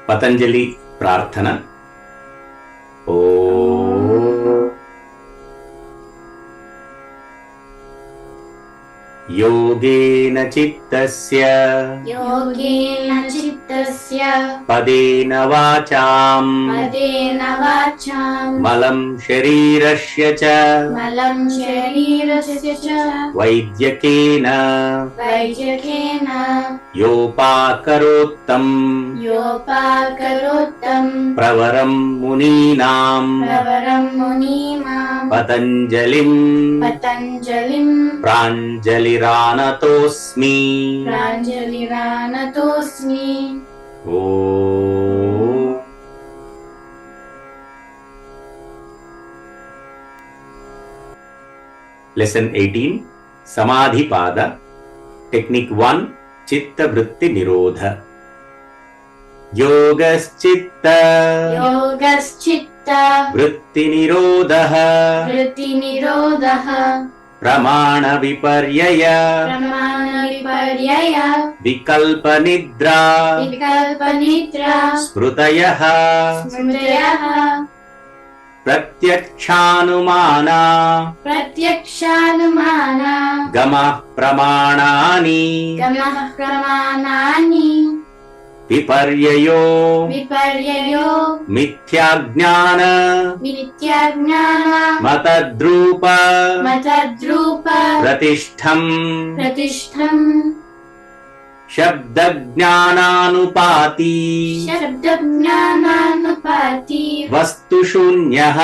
पतंजलि प्रार्थना। योगेन चित्तस्य पदेन वाचाम् मलं शरीरस्य च वैद्यकेन योपाकरोत्तम् प्रवरं मुनीनां पतंजलिं प्राञ्जलिरानतोऽस्मि। लेसन 18 समाधिपाद टेक्निक 1 चित्तवृत्ति निरोध। योगश्चित्त वृत्ति निरोधः प्रमाण विपर्यय विकल्प निद्रा स्मृतयः प्रत्यक्षानुमाना गमः प्रमाणानि विपर्ययो मिथ्याज्ञान मतद्रूप प्रतिष्ठम् शब्दज्ञानानुपाती वस्तुशून्यः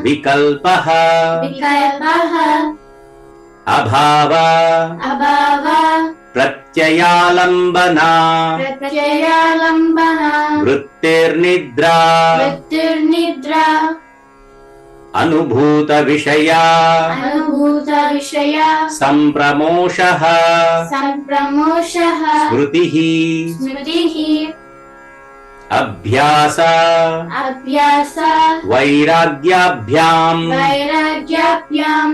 विकल्पः अभाव प्रत्ययालम्बना वृत्तिर्निद्रा अनुभूत विषया संप्रमोषः स्मृतिः अभ्यास वैराग्याभ्याम्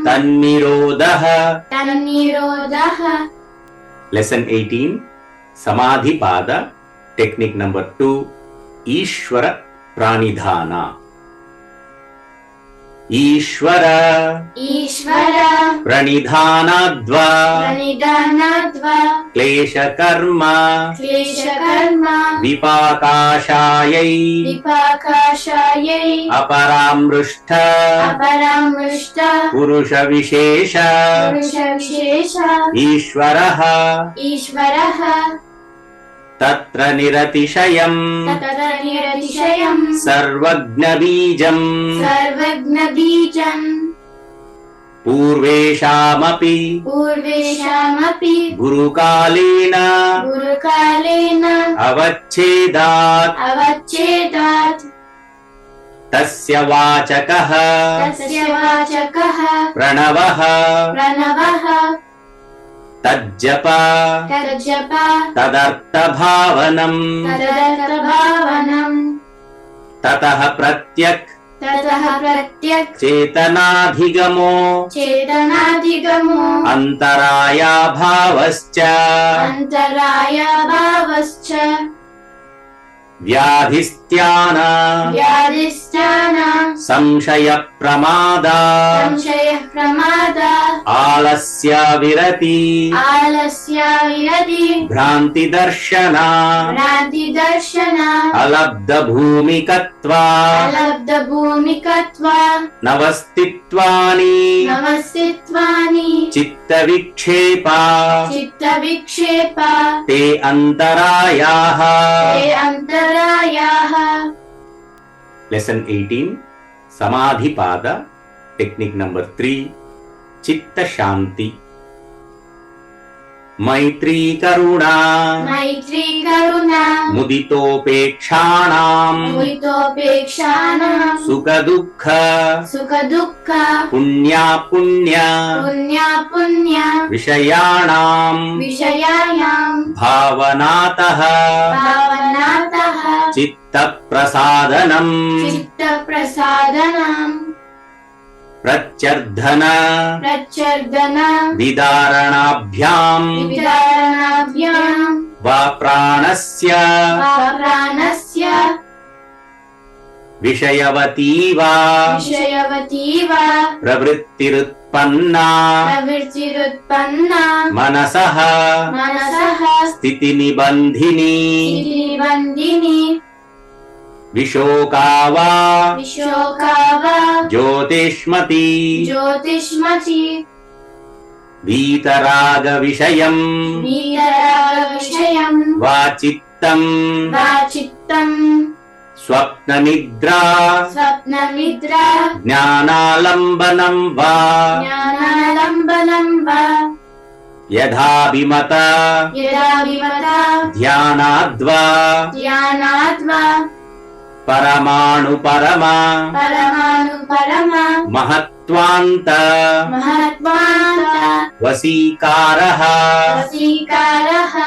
तन्निरोधः। लेसन 18 समाधिपाद टेक्निक नंबर 2 ईश्वर प्राणिधाना। ईश्वर प्रणिधानाद्वा क्लेश कर्म विपाकाशायै अपरामृष्ट पुरुष विशेष ईश्वरः तत्र निरतिशयम् सर्वज्ञबीजम् पूर्वेषामपि गुरुकालेन अवच्छेदात् तस्य वाचकः प्रणवः तज्जप तदर्थभावनम् ततः प्रत्यक् चेतनाधिगमो अंतरायाभावश्च व्याधिस्त्यान संशय प्रमादा आलस्य विरति भ्रांति दर्शन अलब्ध भूमिकत्वा नवस्थित्वानि चित्त विक्षेपा ते अंतरायाः। लेसन 18 समाधिपाद टेक्निक नंबर 3 चित्त शांति। मैत्री करुणा मुदितोपेक्षाणां सुख दुःख पुण्य विषयाणां भावनातः चित्त प्रसादनम् प्रच्यर्धन विदारणाभ्याम् वा प्राणस्य प्राणस्य विषयवती वा विषयवती वा प्रवृत्तिरुत्पन्ना प्रवृत्तिरुत्पन्ना मनसः मनसः स्थितिनिबन्धिनी स्थितिनिबन्धिनी विशोका वा विशोका वा ज्योतिष्मती ज्योतिष्मती वीतरागविषयम् वीतरागविषयम् वा चित्तम् वा चित्तम् स्वप्ननिद्रा स्वप्ननिद्रा ज्ञानालम्बनम् वा ज्ञानालम्बनम् वा यथाभिमत यदा विमता ध्यानाद्वा ध्यानाद्वा परमाणुपरमा परमाणुपरमा महत्त्वान्त महत्त्वान्त वसीकारः वसीकारः